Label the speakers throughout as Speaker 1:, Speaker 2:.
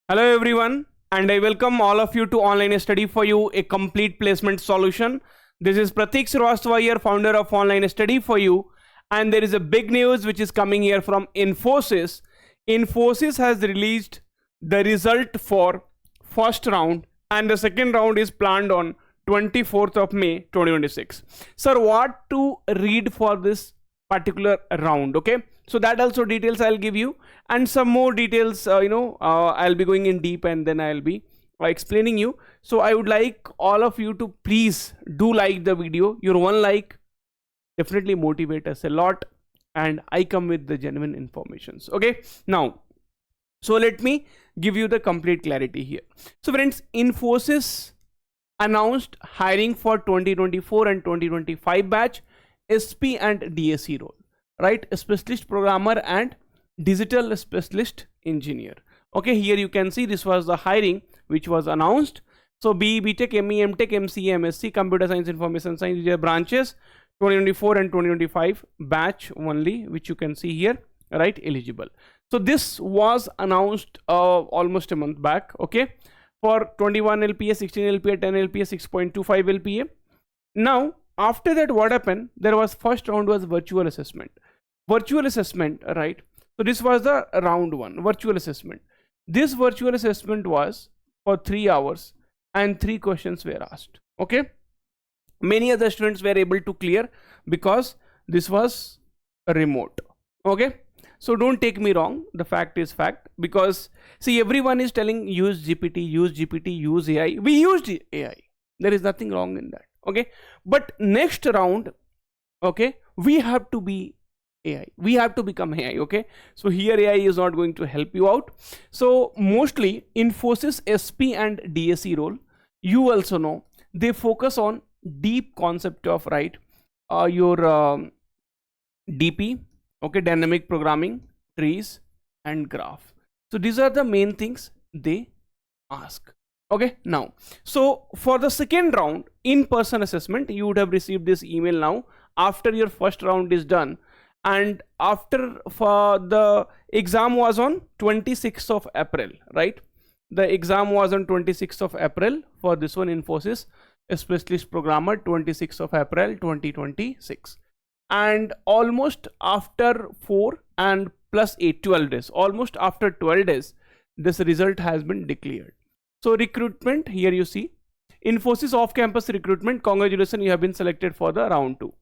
Speaker 1: Hello everyone, and I welcome all of you to Online Study for You, a complete placement solution. This is Pratik Srivastava here, founder of Online Study for You, and there is a big news which is coming here from Infosys. Infosys has released the result for first round, and the second round is planned on 24th of May 2026. Sir, what to read for this particular round? Okay, so that also details I'll give you, and some more details I'll be going in deep, and then I'll be explaining you. So I would like all of you to please do like the video. Your one like definitely motivate us a lot, and I come with the genuine informations. Okay, now, so let me give you the complete clarity here. So friends, Infosys announced hiring for 2024 and 2025 batch SP and DSE role, right? A specialist programmer and digital specialist engineer. Okay, here you can see this was the hiring which was announced. So BE, Tech, ME, Tech, MCA, MSc, Computer Science, Information Science, these are branches, 2024 and 2025 batch only, which you can see here, right? Eligible. So this was announced almost a month back. Okay, for 21 LPA, 16 LPA, 10 LPA, 6.25 LPA. Now after that, what happened? There was first round was virtual assessment. Virtual assessment, right? So this was the round one, virtual assessment. This virtual assessment was for 3 hours and 3 questions were asked. Okay, many other students were able to clear because this was remote. Okay, so don't take me wrong, the fact is fact, because see, everyone is telling use GPT, use GPT, use AI. We used AI, there is nothing wrong in that. Okay, but next round, okay, we have to be AI, we have to become AI. Okay, so here AI is not going to help you out. So mostly Infosys SP and DSE role, you also know, they focus on deep concept of, right, your DP, okay, dynamic programming, trees and graph. So these are the main things they ask. Okay, now, so for the second round in-person assessment, you would have received this email now after your first round is done, and after for the exam was on 26th of April, right? The exam was on 26th of April for this one, Infosys a specialist programmer, 26th of April 2026, and almost after 4 and plus 8, 12 days, almost after 12 days, this result has been declared. So recruitment, here you see Infosys off-campus recruitment, congratulations, you have been selected for the round 2.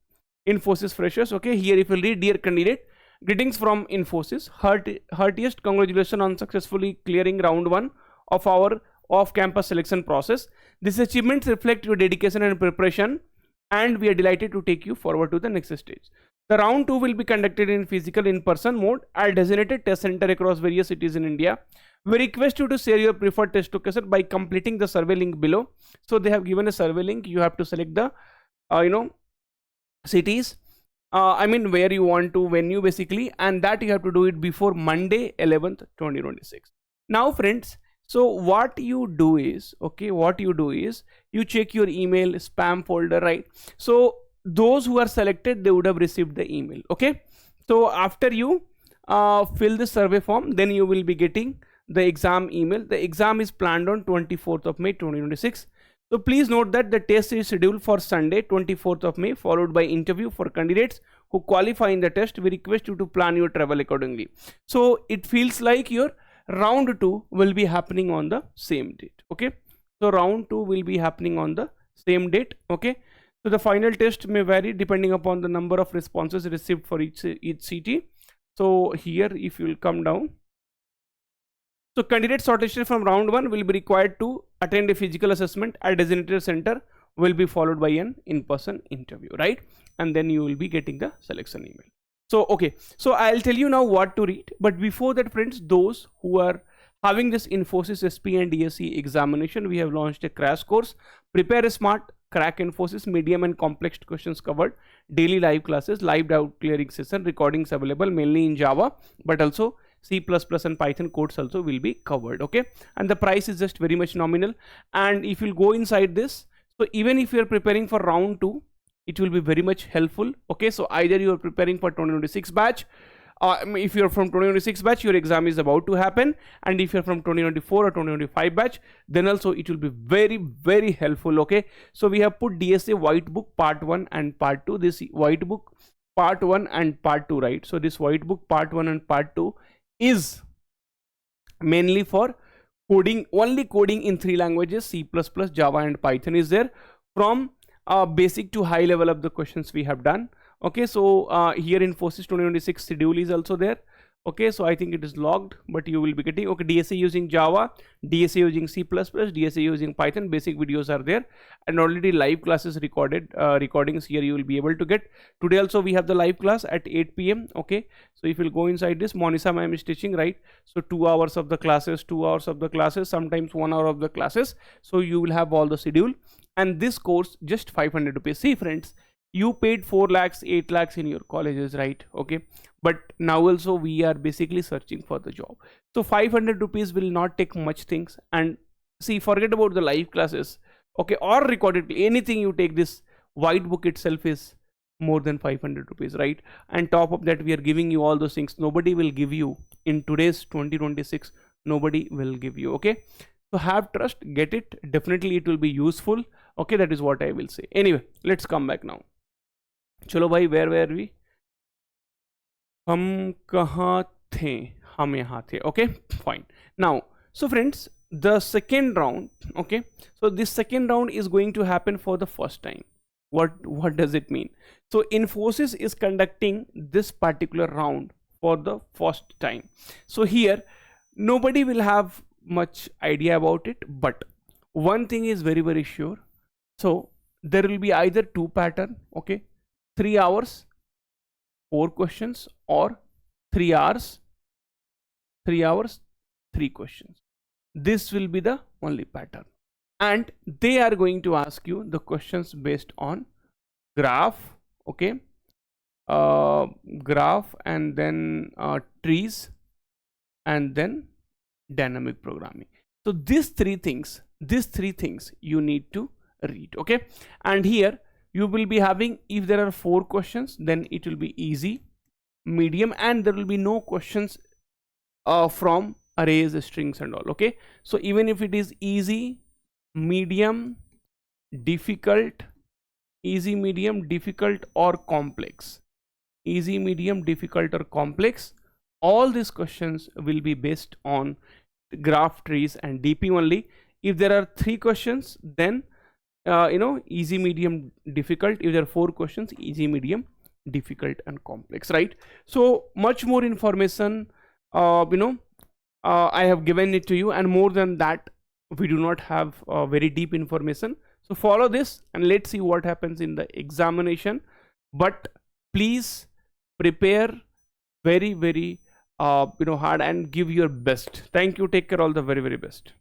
Speaker 1: Infosys freshers. Okay, here if you read, dear candidate, greetings from Infosys, heartiest congratulations on successfully clearing round 1 of our off-campus selection process. These achievements reflect your dedication and preparation, and we are delighted to take you forward to the next stage. The round 2 will be conducted in physical in-person mode at designated test center across various cities in India. We request you to share your preferred test location by completing the survey link below. So they have given a survey link. You have to select the cities, where you want to venue basically, and that you have to do it before Monday 11th 2026. Now friends, so what you do is, okay, you check your email spam folder, right? So those who are selected, they would have received the email. Okay, so after you fill the survey form, then you will be getting the exam email. The exam is planned on 24th of May 2026. So please note that the test is scheduled for Sunday 24th of May, followed by interview for candidates who qualify in the test. We request you to plan your travel accordingly. So it feels like your round 2 will be happening on the same date. Okay, so round 2 will be happening on the same date. Okay, so the final test may vary depending upon the number of responses received for each CT. So here if you will come down, so candidates shortlisted from round 1 will be required to attend a physical assessment at designated center, will be followed by an in-person interview, right? And then you will be getting the selection email. So okay, so I'll tell you now what to read, but before that friends, those who are having this Infosys SP and DSE examination, we have launched a crash course, Prepare Smart, Crack Infosys, medium and complex questions covered, daily live classes, live doubt clearing session, recordings available mainly in Java, but also C++ and Python codes also will be covered. Okay, and the price is just very much nominal. And if you'll go inside this, so even if you're preparing for round 2, it will be very much helpful. Okay, so either you are preparing for 2026 batch if you're from 2026 batch, your exam is about to happen, and if you're from 2024 or 2025 batch, then also it will be very, very helpful. Okay, so we have put DSA white book part 1 and part 2. This white book part 1 and part 2, right? So this white book part 1 and part 2 is mainly for coding, only coding in 3 languages, C++, Java and Python is there. From basic to high level of the questions we have done. Okay, so here Infosys 2026 schedule is also there. Okay, so I think it is logged, but you will be getting, okay, DSA using Java, DSA using C++, DSA using Python, basic videos are there, and already live classes recorded, recordings here you will be able to get. Today also we have the live class at 8 p.m. Okay, so if you'll go inside this, Monisa ma'am is teaching, right? So 2 hours of the classes, 2 hours of the classes, sometimes 1 hour of the classes. So you will have all the schedule, and this course just 500 rupees. See friends, you paid 4 lakhs, 8 lakhs in your colleges, right? Okay, but now also we are basically searching for the job. So 500 rupees will not take much things. And see, forget about the live classes, okay, or recorded, anything you take, this white book itself is more than 500 rupees, right? And top of that, we are giving you all those things. Nobody will give you in today's 2026. Nobody will give you. Okay, so have trust, get it, definitely it will be useful. Okay, that is what I will say. Anyway, let's come back now. चलो भाई, where were we? हम कहाँ थे? हम यहाँ थे. Okay, fine. Now, so friends, the second round, okay, so this second round is going to happen for the first time. What does it mean? So Infosys is conducting this particular round for the first time. So here nobody will have much idea about it, but one thing is very, very sure. So there will be either 2 pattern, okay, 3 hours 4 questions, or 3 hours 3 questions. This will be the only pattern, and they are going to ask you the questions based on graph, okay, graph, and then trees, and then dynamic programming. So these three things you need to read. Okay, and here you will be having, if there are 4 questions, then it will be easy, medium, and there will be no questions from arrays, strings and all. Okay, so even if it is easy, medium, difficult, easy, medium, difficult or complex, easy, medium, difficult or complex, all these questions will be based on graph, trees and DP only. If there are 3 questions, then easy, medium, difficult. If there are 4 questions, easy, medium, difficult and complex, right? So much more information, I have given it to you, and more than that we do not have very deep information. So follow this and let's see what happens in the examination. But please prepare very, very hard and give your best. Thank you. Take care. All the very, very best.